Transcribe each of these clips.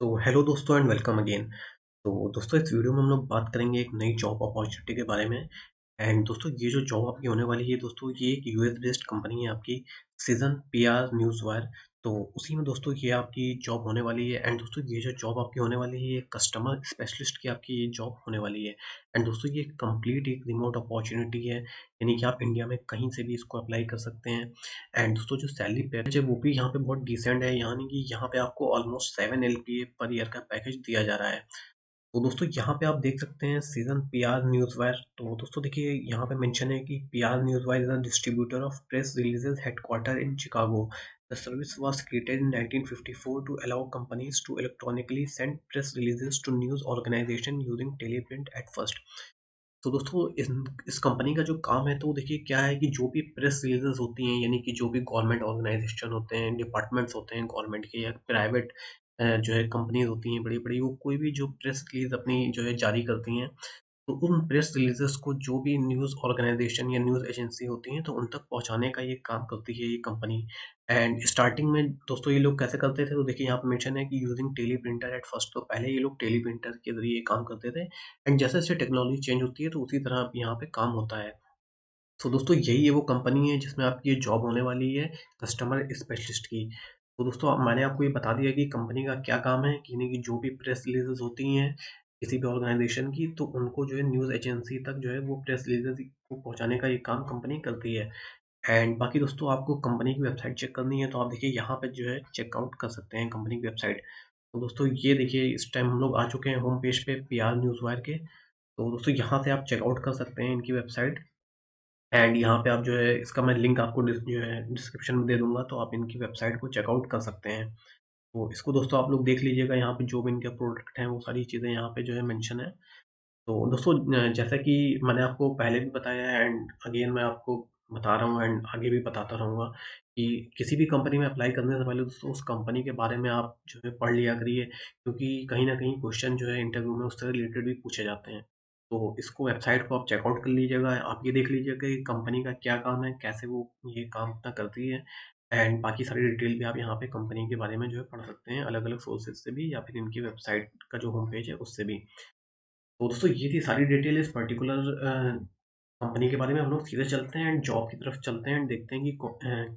तो हेलो दोस्तों and welcome again. तो दोस्तों इस वीडियो में हम लोग बात करेंगे एक नई जॉब अपॉर्चुनिटी के बारे में। एंड दोस्तों ये जो जॉब आपकी होने वाली है दोस्तों, ये एक यूएस बेस्ड कंपनी है आपकी, सीजन पीआर न्यूज़ वायर। तो उसी में दोस्तों ये आपकी जॉब होने वाली है। एंड दोस्तों ये जो जॉब आपकी होने वाली है, ये कस्टमर स्पेशलिस्ट की आपकी ये जॉब होने वाली है। एंड दोस्तों ये कंप्लीट एक रिमोट अपॉर्चुनिटी है, यानी कि आप इंडिया में कहीं से भी इसको अप्लाई कर सकते हैं। एंड दोस्तों जो सैलरी पैकेज है वो भी यहाँ पे बहुत डिसेंट है, यानी कि यहाँ पे आपको ऑलमोस्ट 7 एलपीए पर ईयर का पैकेज दिया जा रहा है। तो दोस्तों यहाँ पे आप देख सकते हैं सीजन पीआर न्यूज़ वायर। तो दोस्तों देखिए यहाँ पे मेंशन है कि PR news wire is a distributor of press releases headquartered in Chicago. The service was created in 1954 to allow companies to electronically send press releases to news organisation using teleprint at first. तो दोस्तों इस company का जो काम है, तो देखिए क्या है कि जो भी प्रेस रिलीजेस होती हैं, यानी कि जो भी गवर्नमेंट ऑर्गेनाइजेशन होते हैं, डिपार्टमेंट्स होते हैं गवर्नमेंट के या प्राइवेट जो है कंपनीज होती हैं बड़ी बड़ी, वो कोई भी जो प्रेस रिलीज अपनी जो है जारी करती हैं, तो उन प्रेस रिलीजेस को जो भी न्यूज़ ऑर्गेनाइजेशन या न्यूज़ एजेंसी होती हैं, तो उन तक पहुँचाने का ये काम करती है ये कंपनी। एंड स्टार्टिंग में दोस्तों ये लोग कैसे करते थे, तो देखिए यहाँ पे मेंशन है कि using teleprinter at first. तो पहले ये लोग टेली प्रिंटर के ज़रिए काम करते थे। एंड जैसे-जैसे टेक्नोलॉजी चेंज होती है, तो उसी तरह अब यहाँ पे काम होता है। तो दोस्तों यही है वो कंपनी है जिसमें आपकी ये जॉब होने वाली है, कस्टमर स्पेशलिस्ट की। तो दोस्तों मैंने आपको ये बता दिया कि कंपनी का क्या काम है, कि यानी कि जो भी प्रेस रिलीज़ेज़ होती हैं किसी भी ऑर्गेनाइज़ेशन की, तो उनको जो है न्यूज़ एजेंसी तक जो है वो प्रेस रिलीज़ेज़ को पहुँचाने का ये काम कंपनी करती है। एंड बाकी दोस्तों आपको कंपनी की वेबसाइट चेक करनी है, तो आप देखिए यहाँ पे जो है चेकआउट कर सकते हैं कंपनी की वेबसाइट। तो दोस्तों ये देखिए इस टाइम हम लोग आ चुके हैं होम पेज पे पीआर न्यूज़ वायर के। तो दोस्तों यहाँ से आप चेकआउट कर सकते हैं इनकी वेबसाइट। एंड यहाँ पे आप जो है इसका मैं लिंक आपको जो है डिस्क्रिप्शन में दे दूँगा, तो आप इनकी वेबसाइट को चेकआउट कर सकते हैं। तो इसको दोस्तों आप लोग देख लीजिएगा, यहाँ पे जो भी इनके प्रोडक्ट हैं वो सारी चीज़ें यहाँ पे जो है मेंशन है। तो दोस्तों जैसा कि मैंने आपको पहले भी बताया है एंड अगेन मैं आपको बता रहा हूँ एंड आगे भी बताता रहूँगा, कि किसी भी कंपनी में अप्लाई करने से पहले दोस्तों उस कंपनी के बारे में आप जो है पढ़ लिया करिए, क्योंकि कहीं न कहीं क्वेश्चन जो है इंटरव्यू में उससे रिलेटेड भी पूछे जाते हैं। तो इसको वेबसाइट को आप चेकआउट कर लीजिएगा, आप ये देख लीजिएगा कि कंपनी का क्या काम है, कैसे वो ये काम अपना करती है। एंड बाकी सारी डिटेल भी आप यहाँ पे कंपनी के बारे में जो है पढ़ सकते हैं, अलग-अलग सोर्सेज़ से भी या फिर इनकी वेबसाइट का जो होम पेज है उससे भी। तो दोस्तों ये थी सारी डिटेल इस पर्टिकुलर कंपनी के बारे में। हम लोग सीधे चलते हैं एंड जॉब की तरफ चलते हैं एंड देखते हैं कि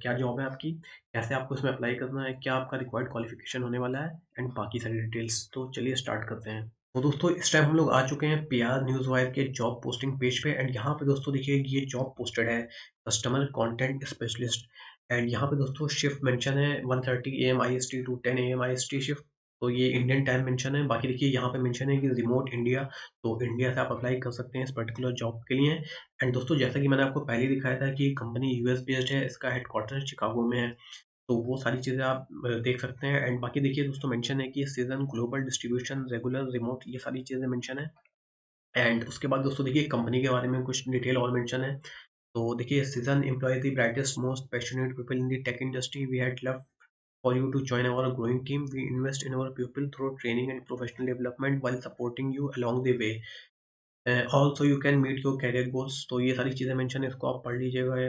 क्या जॉब है आपकी, कैसे आपको इसमें अप्लाई करना है, क्या आपका रिक्वायर्ड क्वालिफिकेशन होने वाला है एंड बाकी सारी डिटेल्स। तो चलिए स्टार्ट करते हैं। तो दोस्तों इस टाइम हम लोग आ चुके हैं पीआर न्यूज़ वायर के जॉब पोस्टिंग पेज पे। एंड यहाँ पे दोस्तों देखिए ये जॉब पोस्टेड है कस्टमर कंटेंट स्पेशलिस्ट। एंड यहाँ पे दोस्तों शिफ्ट मेंशन है 1:30 AM IST to 10 AM IST shift. तो ये इंडियन टाइम मेंशन है। बाकी देखिए यहाँ पे मेंशन है कि रिमोट इंडिया, तो इंडिया से आप अप्लाई कर सकते हैं इस पर्टिकुलर जॉब के लिए। एंड दोस्तों जैसा कि मैंने आपको पहले ही दिखाया था कि कंपनी यूएस बेस्ड है, इसका हेडक्वार्टर शिकागो में है। तो वो सारी चीज़ें आप देख सकते हैं। एंड बाकी देखिए दोस्तों मेंशन है कि season, global distribution, regular, remote, ये सारी चीज़ें मेंशन है। एंड उसके बाद दोस्तों देखिए कंपनी के बारे में कुछ डिटेल और मेंशन है। तो देखिए Cision employ the brightest most passionate people in the tech industry, we had love for you to join our growing team. We invest in our people through training and professional development while supporting you along the way. Also you can meet your career goals। तो ये सारी चीज़ें mention है, इसको आप पढ़ लीजिएगा।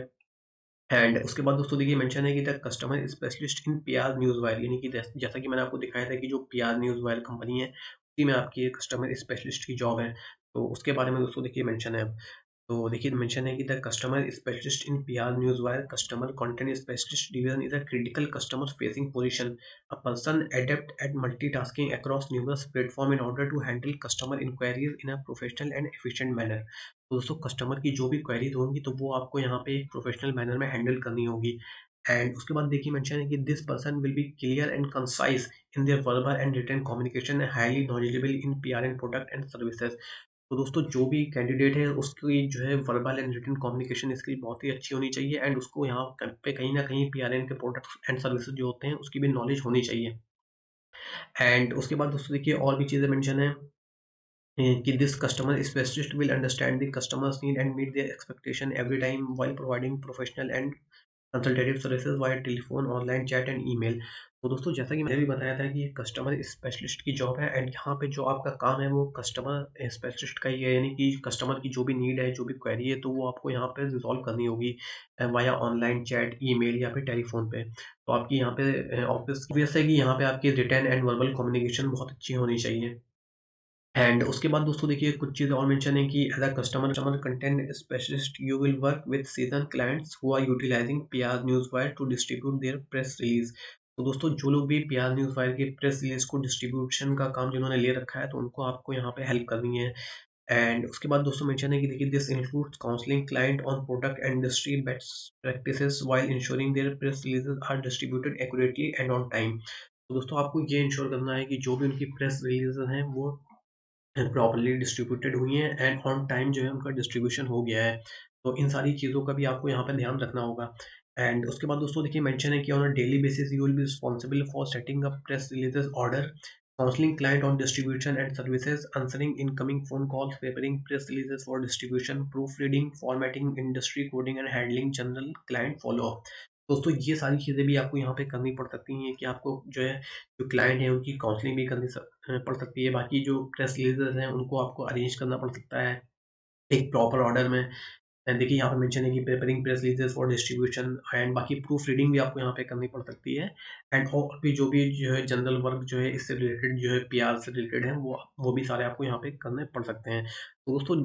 And उसके बाद दोस्तों देखिए मेंशन है कि the customer specialist in PR news wire, यानी कि जैसा कि मैंने आपको दिखाया था कि जो पीआर न्यूज़ वायर कंपनी है, उसी में आपकी एक कस्टमर स्पेशलिस्ट की जॉब है। तो उसके बारे में दोस्तों देखिए मेंशन है। तो देखिए मेंशन है कि the customer specialist in PR news wire customer content specialist division is a critical customer facing position. A person adept at multitasking across numerous platform in order to handle customer inquiries in a professional and efficient manner। तो दोस्तों customer की जो भी queries होंगी, तो वो आपको यहाँ पे एक प्रोफेशनल मैनर में हैंडल करनी होगी। एंड उसके बाद देखिए मेंशन है कि this person will be clear and concise in their verbal and written communication and highly knowledgeable in PR and product and services. तो दोस्तों जो भी कैंडिडेट है उसकी जो है verbal and written communication skill बहुत ही अच्छी होनी चाहिए। एंड उसको यहाँ पे कहीं ना कहीं पीआरएन के प्रोडक्ट्स एंड सर्विसेज जो होते हैं उसकी भी नॉलेज होनी चाहिए। एंड उसके बाद दोस्तों देखिए और भी चीज़ें मेंशन है कि this customer specialist will understand the customers need and meet their expectation every time while providing professional and consultative services via telephone, online chat and email. तो दोस्तों जैसा कि मैंने भी बताया था कि ये कस्टमर स्पेशलिस्ट की जॉब है एंड यहाँ पे जो आपका काम है वो कस्टमर स्पेशलिस्ट का ही है, यानी कि कस्टमर की जो भी नीड है, जो भी क्वेरी है, तो वो आपको यहाँ पे रिज़ॉल्व करनी होगी वाया ऑनलाइन चैट, ईमेल या फिर टेलीफ़ोन पे। तो आपकी यहाँ पे ऑब्वियस है कि यहाँ पे आपकी रिटन एंड वर्बल कम्युनिकेशन बहुत अच्छी होनी चाहिए। एंड उसके बाद दोस्तों देखिए कुछ चीज़ें और मेंशन है कि as a customer content specialist you will work with seasoned clients who are utilising PR newswire to distribute their press release. तो दोस्तों जो लोग भी पीआर न्यूज़वायर के प्रेस रिलीज़ को डिस्ट्रीब्यूशन का काम जिन्होंने ले रखा है, तो उनको आपको यहाँ पे हेल्प करनी है। एंड उसके बाद दोस्तों मेंशन है कि देखिए this includes counselling client on product and industry best practices while ensuring their press releases are distributed accurately and on time. तो दोस्तों आपको ये इंश्योर करना है कि जो भी उनकी प्रेस रिलीज़ेज़ हैं वो प्रॉपर्ली डिस्ट्रीब्यूटेड हुई हैं एंड ऑन टाइम जो है उनका डिस्ट्रीब्यूशन हो गया है। तो इन सारी चीज़ों का भी आपको यहाँ पे ध्यान रखना होगा। एंड उसके बाद दोस्तों देखिए मेंशन है कि on a daily basis you will be responsible for setting up press releases order, counselling client on distribution and services, answering incoming phone calls, preparing press releases for distribution, proof reading, formatting, industry coding and handling general client follow up. दोस्तों ये सारी चीज़ें भी आपको यहाँ पे करनी पड़ सकती हैं कि आपको जो है जो क्लाइंट है उनकी काउंसलिंग भी करनी पड़ सकती है। बाकी जो प्रेस रिलीज़ेज़ हैं उनको आपको अरेंज करना पड़ सकता है एक प्रॉपर ऑर्डर में। एंड देखिए यहाँ पे मेंशन है कि preparing press releases for distribution and बाकी प्रूफ रीडिंग भी आपको यहाँ पे करनी पड़ सकती है। एंड और भी जो है जनरल वर्क जो है इससे रिलेटेड जो है पीआर से रिलेटेड है वो भी सारे आपको यहाँ पे करने पड़ सकते हैं। तो दोस्तों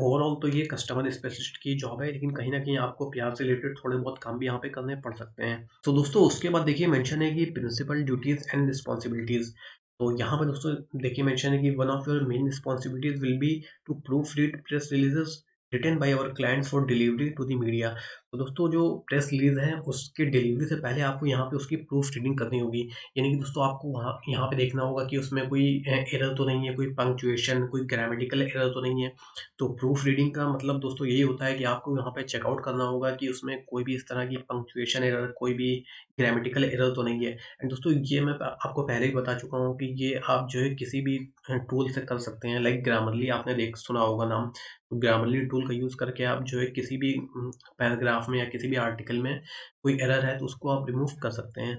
ओवरऑल तो ये कस्टमर स्पेशलिस्ट की जॉब है, लेकिन कहीं न कहीं आपको पीआर से रिलेटेड थोड़े बहुत काम भी यहाँ पे करने पड़ सकते हैं। तो दोस्तों उसके बाद देखिए मेंशन है कि प्रिंसिपल ड्यूटीज़ एंड रिस्पॉन्सिबिलिटीज़। तो यहाँ पे दोस्तों देखिए मेंशन है कि one of your main responsibilities will be to proofread press releases written by our clients for delivery to the media. तो दोस्तों जो प्रेस रिलीज़ है उसकी डिलीवरी से पहले आपको यहाँ पे उसकी प्रूफ रीडिंग करनी होगी। यानी कि दोस्तों आपको वहाँ यहाँ पे देखना होगा कि उसमें कोई एरर तो नहीं है, कोई पंक्चुएशन, कोई ग्रामेटिकल एरर तो नहीं है। तो प्रूफ रीडिंग का मतलब दोस्तों यही होता है कि आपको यहाँ पे चेकआउट करना होगा कि उसमें कोई भी इस तरह की पंक्चुएशन एरर, कोई भी ग्रामेटिकल एरर तो नहीं है। एंड दोस्तों ये मैं आपको पहले ही बता चुका हूँ कि ये आप जो है किसी भी टूल से कर सकते हैं, लाइक ग्रामरली आपने देख सुना होगा नाम। ग्रामरली टूल का यूज़ करके आप जो है किसी भी पैराग्राफ में या किसी भी आर्टिकल में कोई एरर है तो उसको आप रिमूव कर सकते हैं।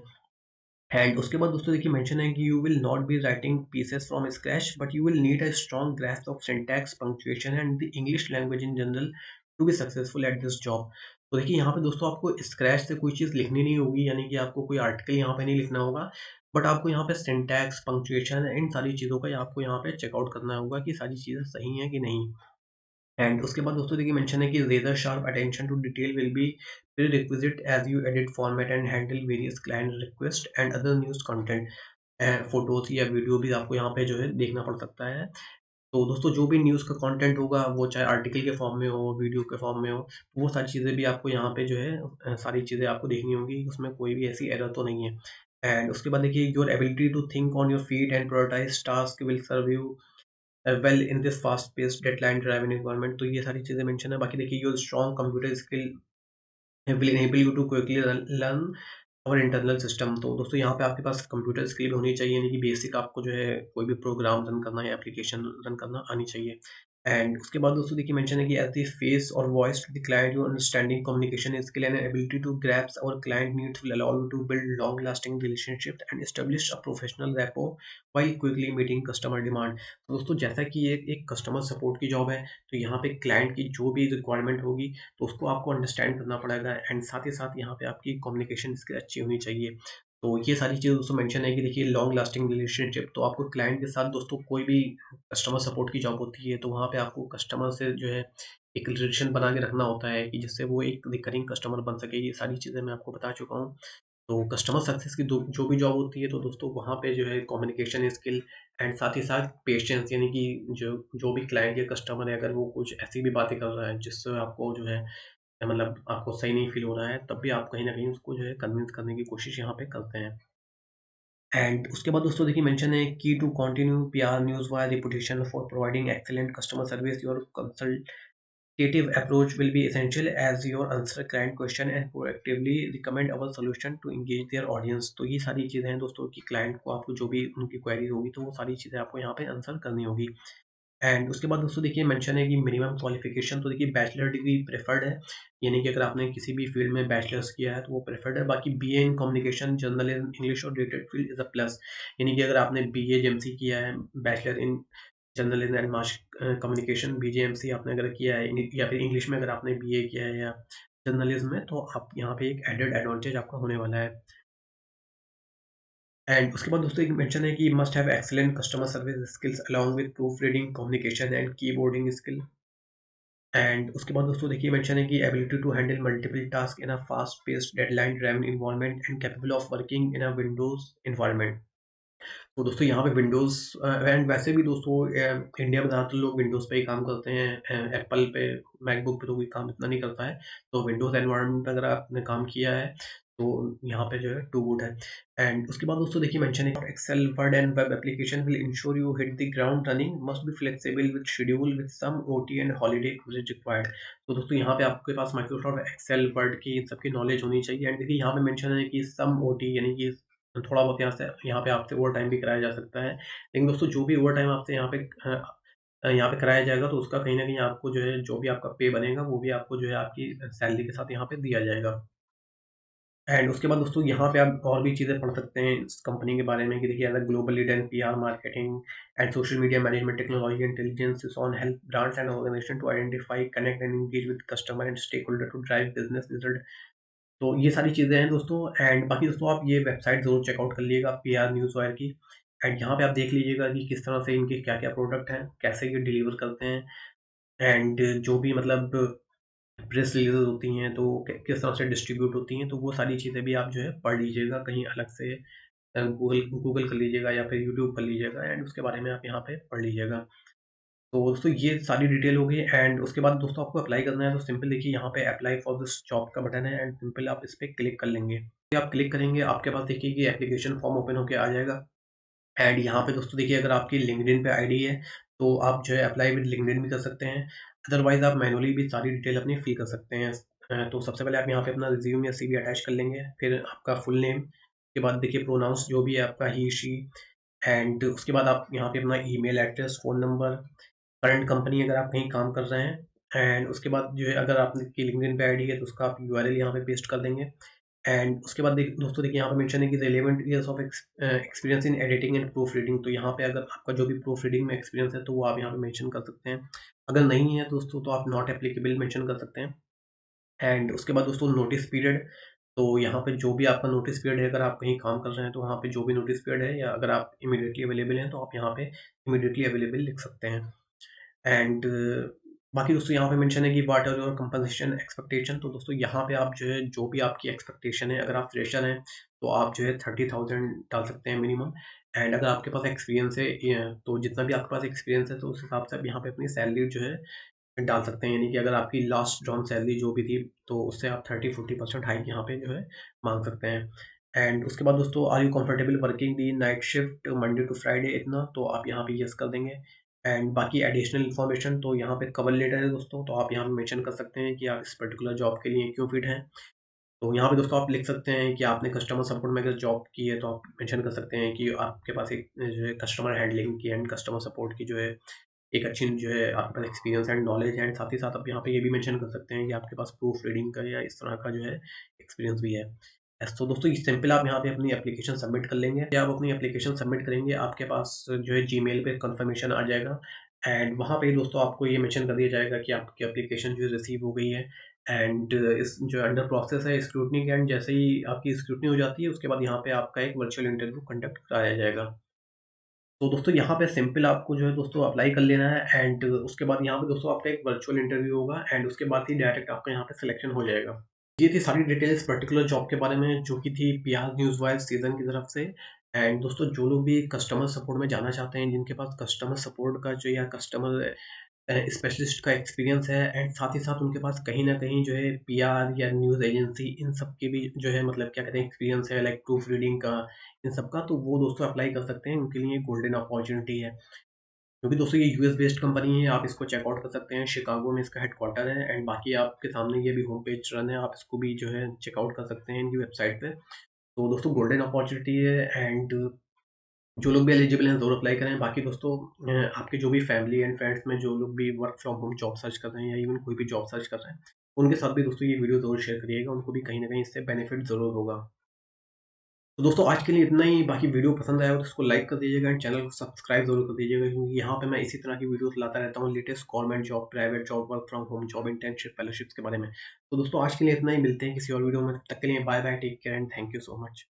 एंड उसके बाद दोस्तों देखिए मेंशन है कि you will not be writing pieces from scratch but you will need a strong grasp of syntax, punctuation and the English language in general to be successful at this job. तो देखिए यहाँ पे दोस्तों आपको scratch से कोई चीज़ लिखनी नहीं होगी, यानी कि आपको कोई आर्टिकल यहाँ पे नहीं लिखना होगा। बट आपको यहाँ पे सिंटैक्स, पंक्चुएशन इन सारी चीज़ों का आपको यहाँ पे चेकआउट करना होगा कि सारी चीज़ें सही हैं कि नहीं। एंड उसके बाद दोस्तों देखिए मेंशन है कि razor sharp attention to detail will be prerequisite as you edit format and handle various client request and other news content. Photos या वीडियो भी आपको यहाँ पे जो है देखना पड़ सकता है। तो दोस्तों जो भी न्यूज़ का कंटेंट होगा वो चाहे आर्टिकल के फॉर्म में हो, वीडियो के फॉर्म में हो, वो सारी चीज़ें भी आपको यहाँ पे जो है सारी चीज़ें आपको देखनी होंगी, उसमें कोई भी ऐसी एरर तो नहीं है। एंड उसके बाद देखिए your ability to think on your feet and prioritise task will serve you well in this fast paced deadline driven environment. तो ये सारी चीज़ें मेंशन है। बाकी देखिए your strong computer skill will enable you to quickly learn our internal system. तो दोस्तों यहाँ पे आपके पास कंप्यूटर स्किल भी होनी चाहिए, यानी कि बेसिक आपको जो है कोई भी प्रोग्राम रन करना या एप्लीकेशन रन करना आनी चाहिए। एंड उसके बाद दोस्तों देखिए मेंशन है कि as the face or voice to the client your understanding communication skill and ability to grasp our client needs will allow you to build long lasting relationships and establish a professional rapport while quickly meeting customer demand. तो दोस्तों जैसा कि ये एक customer support की job है, तो यहाँ पे क्लाइंट की जो भी रिक्वायरमेंट होगी तो उसको आपको अंडरस्टैंड करना पड़ेगा एंड साथ ही साथ यहाँ पे आपकी कम्युनिकेशन स्किल अच्छी होनी चाहिए। तो ये सारी चीज़ें दोस्तों मेंशन है कि देखिए लॉन्ग लास्टिंग रिलेशनशिप, तो आपको क्लाइंट के साथ दोस्तों कोई भी कस्टमर सपोर्ट की जॉब होती है, तो वहाँ पे आपको कस्टमर से जो है एक रिलेशन बना के रखना होता है कि जिससे वो एक रिकरिंग कस्टमर बन सके। ये सारी चीज़ें मैं आपको बता चुका हूँ। तो कस्टमर सक्सेस की दो जो भी जॉब होती है, तो दोस्तों वहाँ पे जो है कम्युनिकेशन स्किल एंड साथ ही साथ पेशेंस, यानी कि जो जो भी क्लाइंट या कस्टमर है, अगर वो कुछ ऐसी भी बातें कर रहा है जिससे आपको जो है मतलब आपको सही नहीं फ़ील हो रहा है, तब भी आप कहीं न कहीं उसको जो है कन्विंस करने की कोशिश यहाँ पे करते हैं। एंड उसके बाद दोस्तों देखिए मेंशन है की to continue PR news wire reputation for providing excellent customer service, your consultative approach will be essential as your answer client question and proactively recommend our solution to engage their audience। तो ये सारी चीज़ें हैं दोस्तों कि client को आपको जो भी उनकी क्वेरीज होगी तो वो सारी चीज़ें आपको यहाँ पे आंसर करनी होगी। एंड उसके बाद दोस्तों देखिए मेंशन है कि मिनिमम क्वालिफिकेशन तो देखिए बैचलर डिग्री प्रेफर्ड है, यानी कि अगर आपने किसी भी फील्ड में बैचलर्स किया है तो वो प्रेफर्ड है। बाकी BA in communication, journalism, English और related field is a plus, यानी कि अगर आपने बीए जेएमसी किया है, bachelor in journalism and mass communication BJMC आपने अगर किया है या फिर इंग्लिश में अगर आपने बीए किया है या जर्नलिज्म में, तो आप यहाँ पे एक एडेड एडवांटेज आपका होने वाला है। एंड उसके बाद दोस्तों एक मेंशन है कि must have excellent customer service skills along with proof reading communication and keyboarding skill. And उसके बाद दोस्तों देखिए मेंशन है कि ability to handle multiple task in a fast paced deadline driven environment and capable of working in a Windows environment. तो दोस्तों यहाँ पे विंडोज़ एंड वैसे भी दोस्तों इंडिया में ज़्यादातर लोग विंडोज़ पे ही काम करते हैं, एप्पल पे, मैकबुक पे तो कोई काम इतना नहीं करता है। तो विंडोज़ एनवायरनमेंट पे अगर आपने काम किया है, तो यहाँ पे जो है टू गुड है। एंड उसके बाद दोस्तों देखिए मेंशन है Excel, Word and web application will ensure you hit the ground running, must be flexible with schedule with some OT and holiday coverage required. तो दोस्तों यहाँ पे आपके पास माइक्रोसॉफ्ट एक्सेल, वर्ड की इन सबकी नॉलेज होनी चाहिए। एंड देखिए यहाँ पे मेंशन है कि सम ओटी, यानी कि थोड़ा बहुत यहाँ पे आपसे ओवरटाइम भी कराया जा सकता है। लेकिन दोस्तों जो भी ओवरटाइम आपसे यहाँ पे कराया जाएगा, तो उसका कहीं न कहीं आपको जो है, जो भी आपका पे बनेगा, वो भी आपको जो है आपकी सैलरी के साथ यहाँ पे दिया जाएगा। एंड उसके बाद दोस्तों यहाँ पे आप और भी चीज़ें पढ़ सकते हैं इस कंपनी के बारे में कि देखिए as a global leader in PR, marketing and social media management, technology intelligence is on help brands and organisation to identify, connect and engage with customer and stakeholder to drive business result. तो ये सारी चीज़ें हैं दोस्तों। And बाकी दोस्तों आप ये वेबसाइट ज़रूर चेकआउट कर लीजिएगा पीआर न्यूज़ वायर की। एंड यहाँ पे आप देख लीजिएगा कि किस तरह से इनके क्या-क्या प्रोडक्ट हैं, कैसे ये डिलीवर करते हैं। एंड जो भी मतलब प्रेस रिलीज़ेज़ होती हैं, तो किस तरह से डिस्ट्रीब्यूट होती हैं, तो वो सारी चीज़ें भी आप जो है पढ़ लीजिएगा कहीं अलग से। गूगल गूगल कर लीजिएगा या फिर यूट्यूब कर लीजिएगा, एंड उसके बारे में आप यहाँ पे पढ़ लीजिएगा। तो दोस्तों ये सारी डिटेल हो गई। एंड उसके बाद दोस्तों आपको अप्लाई करना है, तो सिंपल देखिए यहाँ पे अप्लाई फॉर दिस जॉब का बटन है, एंड सिंपल आप इस पे क्लिक कर लेंगे। ये आप क्लिक करेंगे, आपके पास देखिए कि एप्लीकेशन फॉर्म ओपन होके आ जाएगा। एंड यहाँ पे दोस्तों देखिए अगर आपकी लिंक्डइन पे आईडी है, तो आप जो है अप्लाई विद लिंक्डइन भी कर सकते हैं। अदरवाइज़ आप मैनुअली भी सारी डिटेल अपनी फिल कर सकते हैं। तो सबसे पहले आप यहाँ पे अपना रिज़्यूम या सीवी अटैच कर लेंगे, फिर आपका फुल नेम, उसके बाद देखिए प्रोनाउंस जो भी है आपका ही, शी, एंड उसके बाद आप यहाँ पे अपना email address, phone number, current company अगर आप कहीं काम कर रहे हैं, एंड उसके बाद जो है अगर आपकी लिंक्डइन पे आईडी है, तो उसका आप यूआरएल यहाँ पे पेस्ट कर देंगे। एंड उसके बाद दोस्तों देखिए यहाँ पे मेंशन है कि relevant years of experience in editing and proof reading. तो यहाँ पे अगर आपका जो भी प्रूफ रीडिंग में एक्सपीरियंस है, तो वो आप यहाँ पे मेंशन कर सकते हैं। अगर नहीं है दोस्तों, तो आप नॉट एप्लीकेबल मेंशन कर सकते हैं। एंड उसके बाद दोस्तों नोटिस पीरियड, तो यहाँ पे जो भी आपका नोटिस पीरियड है, अगर आप कहीं काम कर रहे हैं, तो वहाँ पे जो भी नोटिस पीरियड है, या अगर आप इमीडिएटली अवेलेबल हैं, तो आप यहाँ पे इमीडिएटली अवेलेबल लिख सकते हैं। एंड बाकी दोस्तों यहाँ पे मेंशन है कि what are your compensation expectation. तो दोस्तों यहाँ पे आप जो है, जो भी आपकी एक्सपेक्टेशन है, अगर आप फ्रेशर हैं, तो आप जो है 30,000 डाल सकते हैं मिनिमम। एंड अगर आपके पास एक्सपीरियंस है, तो जितना भी आपके पास एक्सपीरियंस है, तो उस हिसाब से आप यहाँ पे अपनी सैलरी जो है डाल सकते हैं। यानी कि अगर आपकी लास्ट जॉन सैलरी जो भी थी, तो उससे आप 30-40% हाइक यहाँ पे जो है मांग सकते हैं। एंड उसके बाद दोस्तों are you comfortable working the night shift Monday to Friday, इतना तो आप यहाँ पे यस कर देंगे। एंड बाकी एडिशनल इन्फॉर्मेशन, तो यहाँ पे कवर लेटर है दोस्तों, तो आप यहाँ पे मेंशन कर सकते हैं कि आप इस पर्टिकुलर जॉब के लिए क्यों फिट हैं। तो यहाँ पे दोस्तों आप लिख सकते हैं कि आपने कस्टमर सपोर्ट में अगर जॉब की है, तो आप मेंशन कर सकते हैं कि आपके पास एक जो है कस्टमर हैंडलिंग की एंड कस्टमर सपोर्ट की जो है एक अच्छी जो है आपके पास एक्सपीरियंस एंड नॉलेज है। एंड साथ ही साथ आप यहाँ पे ये भी मेंशन कर सकते हैं कि आपके पास प्रूफ रीडिंग का या इस तरह का जो है एक्सपीरियंस भी है। तो दोस्तों ये सिंपल आप यहाँ पे अपनी एप्लीकेशन सबमिट कर लेंगे। या आप अपनी एप्लीकेशन सबमिट करेंगे, आपके पास जो है जीमेल पे कंफर्मेशन आ जाएगा। एंड वहाँ पे दोस्तों आपको ये मेंशन कर दिया जाएगा कि आपकी एप्लीकेशन जो है रिसीव हो गई है। एंड इस जो अंडर प्रोसेस है स्क्रूटनी के, एंड जैसे ही आपकी स्क्रूटनी हो जाती है, उसके बाद यहाँ पे आपका एक वर्चुअल इंटरव्यू कंडक्ट कराया जाएगा। तो दोस्तों यहाँ पे सिंपल आपको जो है दोस्तों अप्लाई कर लेना है। एंड उसके बाद यहाँ पे दोस्तों आपका एक वर्चुअल इंटरव्यू होगा, एंड उसके बाद ही डायरेक्ट आपका यहाँ पे सिलेक्शन हो जाएगा। ये थी सारी डिटेल्स पर्टिकुलर जॉब के बारे में, जो कि थी पीआर न्यूज़ वाइज सीज़न की तरफ से। एंड दोस्तों जो लोग भी कस्टमर सपोर्ट में जाना चाहते हैं, जिनके पास कस्टमर सपोर्ट का जो या कस्टमर स्पेशलिस्ट का एक्सपीरियंस है, एंड साथ ही साथ उनके पास कहीं न कहीं जो है पीआर या न्यूज़ एजेंसी इन सब की भी जो है मतलब क्या कहते हैं एक्सपीरियंस है, लाइक प्रूफ रीडिंग का, इन सब का, तो वो दोस्तों अप्लाई कर सकते हैं। उनके लिए गोल्डन अपॉर्च्युनिटी है। क्योंकि दोस्तों ये यूएस बेस्ड कंपनी है, आप इसको चेकआउट कर सकते हैं। शिकागो में इसका हेडक्वार्टर है। एंड बाकी आपके सामने ये भी होम पेज रन है, आप इसको भी जो है चेकआउट कर सकते हैं इनकी वेबसाइट पे। तो दोस्तों गोल्डन अपॉर्च्युनिटी है। एंड जो लोग भी एलिजिबल हैं ज़रूर अप्लाई करें। बाकी दोस्तों आपके जो भी फैमिली एंड फ्रेंड्स में जो लोग भी work from home job search कर रहे हैं या इवन कोई भी जॉब सर्च कर रहे हैं, उनके साथ भी दोस्तों ये वीडियो ज़रूर शेयर करिएगा, उनको भी कहीं न कहीं इससे बेनिफिट ज़रूर होगा। तो दोस्तों आज के लिए इतना ही, बाकी वीडियो पसंद आया हो तो इसको लाइक कर दीजिएगा एंड चैनल को सब्सक्राइब ज़रूर कर दीजिएगा, क्योंकि यहाँ पे मैं इसी तरह की वीडियोज़ लाता रहता हूँ latest government job, private job, work from home job, internship, fellowships के बारे में। तो दोस्तों आज के लिए इतना ही, मिलते हैं किसी और वीडियो में, तब तक के लिए bye bye, take care and thank you so much.